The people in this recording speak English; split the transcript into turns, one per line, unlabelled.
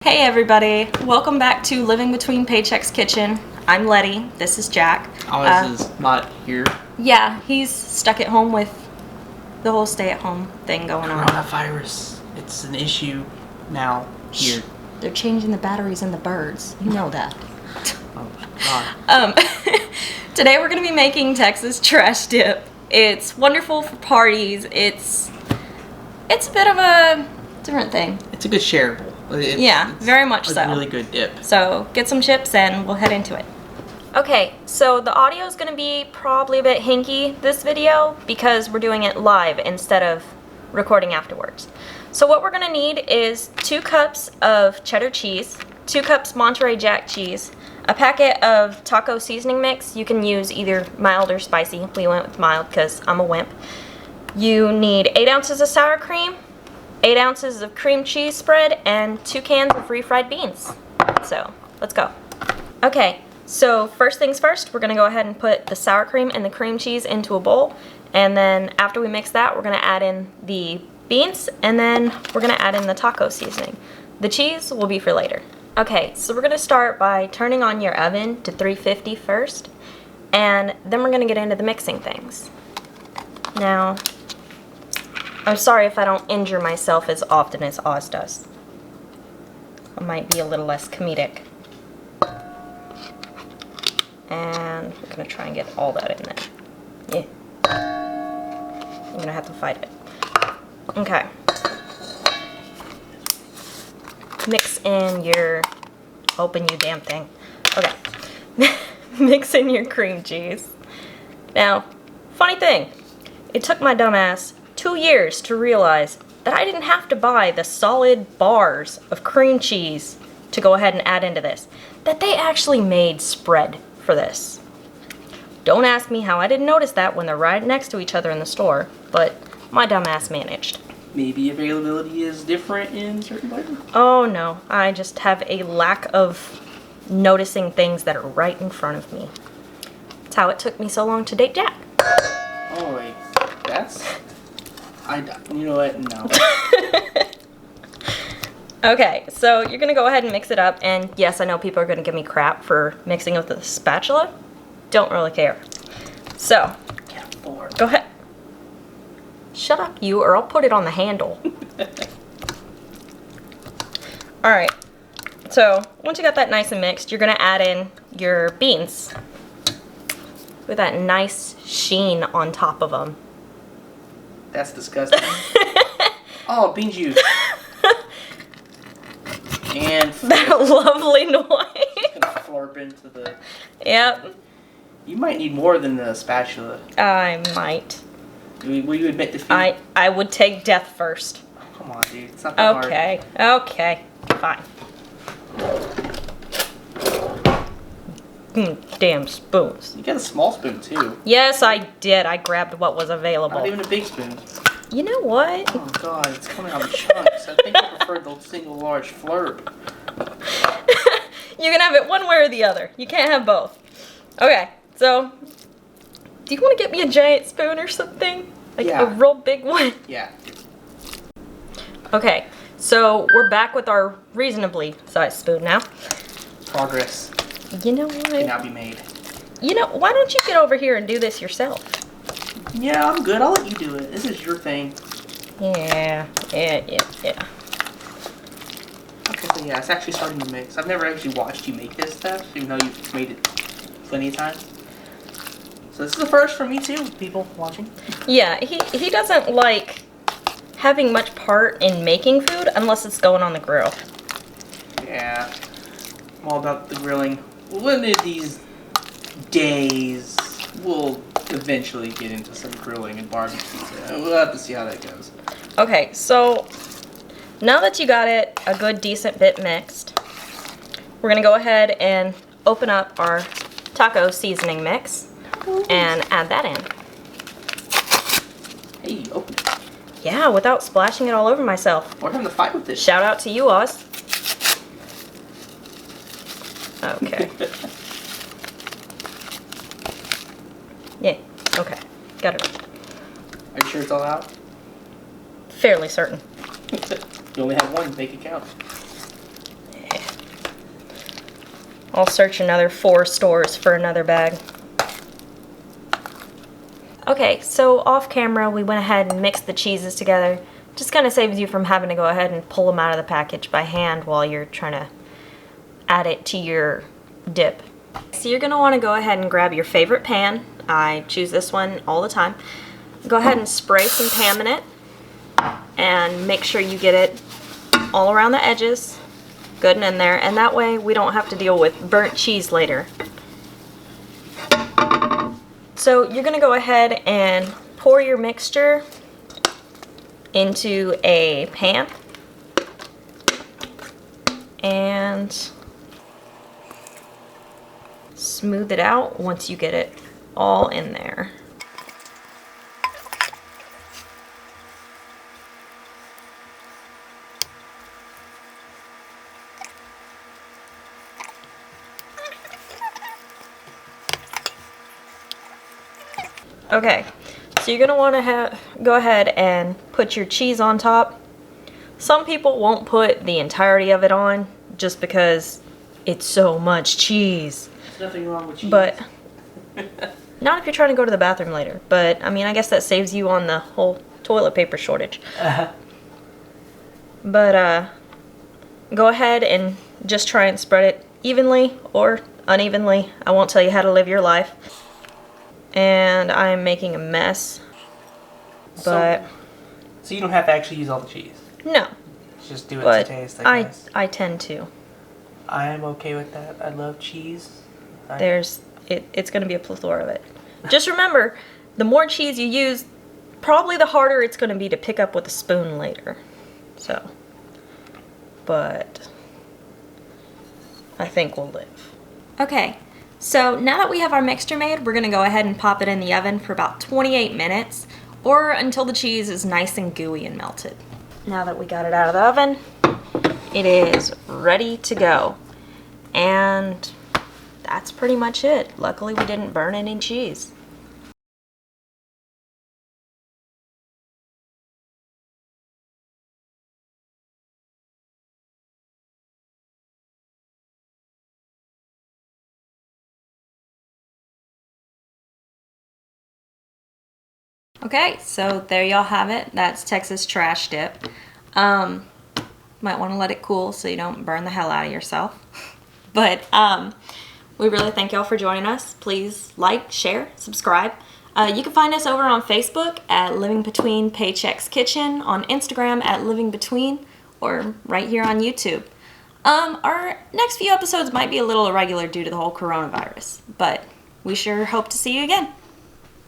Hey everybody, welcome back to Living Between Paychecks Kitchen. I'm Letty, this is Jack.
Oz is not here.
Yeah, he's stuck at home with the whole stay-at-home thing going on.
Coronavirus. It's an issue now here.
They're changing the batteries in the birds. You know that.
Oh, God.
Today we're going to be making Texas trash dip. It's wonderful for parties. It's a bit of a different thing.
It's a good shareable. It's
very much so.
A really good dip.
So get some chips and we'll head into it. Okay, so the audio is going to be probably a bit hinky this video because we're doing it live instead of recording afterwards. So what we're going to need is 2 cups of cheddar cheese, 2 cups Monterey Jack cheese, a packet of taco seasoning mix. You can use either mild or spicy. We went with mild because I'm a wimp. You need 8 ounces of sour cream, 8 ounces of cream cheese spread, and 2 cans of refried beans. So, let's go. Okay, so first things first, we're going to go ahead and put the sour cream and the cream cheese into a bowl. And then after we mix that, we're going to add in the beans, and then we're going to add in the taco seasoning. The cheese will be for later. Okay, so we're going to start by turning on your oven to 350 first, and then we're going to get into the mixing things. Now, I'm sorry if I don't injure myself as often as Oz does. I might be a little less comedic. And I'm going to try and get all that in there. Yeah. I'm going to have to fight it. Okay. Mix in your... Open you damn thing. Okay. Mix in your cream cheese. Now, funny thing. It took my dumb ass 2 years to realize that I didn't have to buy the solid bars of cream cheese to go ahead and add into this. That they actually made spread for this. Don't ask me how I didn't notice that when they're right next to each other in the store, but my dumb ass managed.
Maybe availability is different in certain places?
Oh no, I just have a lack of noticing things that are right in front of me. That's how it took me so long to date Jack.
Oh wait, that's... You know what? No.
Okay, so you're gonna go ahead and mix it up, and yes, I know people are gonna give me crap for mixing with the spatula. Don't really care. So, go ahead. Shut up, you, or I'll put it on the handle. Alright, so once you got that nice and mixed, you're gonna add in your beans with that nice sheen on top of them.
That's disgusting. Oh, bean juice. And
that lovely noise.
Gonna florp into the...
Yep.
You might need more than the spatula.
I might.
Will you admit defeat?
I would take death first.
Oh, come on, dude. It's not that hard.
Okay. Fine. Damn spoons.
You got a small spoon, too.
Yes, I did. I grabbed what was available.
Not even a big spoon.
You know what?
Oh, God. It's coming out in chunks. I think I prefer the single large flurp.
You can have it one way or the other. You can't have both. Okay, so... Do you want to get me a giant spoon or something? Like a real big one?
Yeah.
Okay, so we're back with our reasonably sized spoon now.
Progress
You know what?
can now be made.
You know, why don't you get over here and do this yourself?
Yeah, I'm good. I'll let you do it. This is your thing.
Yeah.
Okay, so yeah, it's actually starting to mix. I've never actually watched you make this stuff, even though you've made it plenty of times. So this is the first for me too, people watching.
Yeah, he doesn't like having much part in making food unless it's going on the grill.
Yeah. I'm all about the grilling. One of these days, we'll eventually get into some grilling and barbecue. We'll have to see how that goes.
Okay, so now that you got it a good decent bit mixed, we're gonna go ahead and open up our taco seasoning mix and add that in.
Hey, open it.
Yeah, without splashing it all over myself.
We're having to fight with this.
Shout out to you, Oz. Okay. Yeah, okay. Got it.
Are you sure it's all out?
Fairly certain.
You only have one, make it count.
I'll search another 4 stores for another bag. Okay, so off camera we went ahead and mixed the cheeses together. Just kind of saves you from having to go ahead and pull them out of the package by hand while you're trying to add it to your dip. So you're going to want to go ahead and grab your favorite pan. I choose this one all the time. Go ahead and spray some Pam in it and make sure you get it all around the edges, good and in there, and that way we don't have to deal with burnt cheese later. So you're going to go ahead and pour your mixture into a pan and smooth it out once you get it all in there. Okay, so you're going to want to go ahead and put your cheese on top. Some people won't put the entirety of it on just because it's so much cheese.
There's nothing wrong with cheese.
But not if you're trying to go to the bathroom later. But I mean, I guess that saves you on the whole toilet paper shortage. But go ahead and just try and spread it evenly or unevenly. I won't tell you how to live your life. And I'm making a mess. But
so you don't have to actually use all the cheese.
No.
Just do it to taste, I guess.
I tend to.
I'm okay with that. I love cheese.
It's going to be a plethora of it. Just remember, the more cheese you use, probably the harder it's going to be to pick up with a spoon later. So, but I think we'll live. Okay, so now that we have our mixture made, we're going to go ahead and pop it in the oven for about 28 minutes or until the cheese is nice and gooey and melted. Now that we got it out of the oven, it is ready to go. And that's pretty much it. Luckily we didn't burn any cheese. Okay, so there y'all have it. That's Texas trash dip. Might want to let it cool so you don't burn the hell out of yourself. But we really thank y'all for joining us. Please like, share, subscribe. You can find us over on Facebook at Living Between Paychecks Kitchen, on Instagram at Living Between, or right here on YouTube. Our next few episodes might be a little irregular due to the whole coronavirus, but we sure hope to see you again.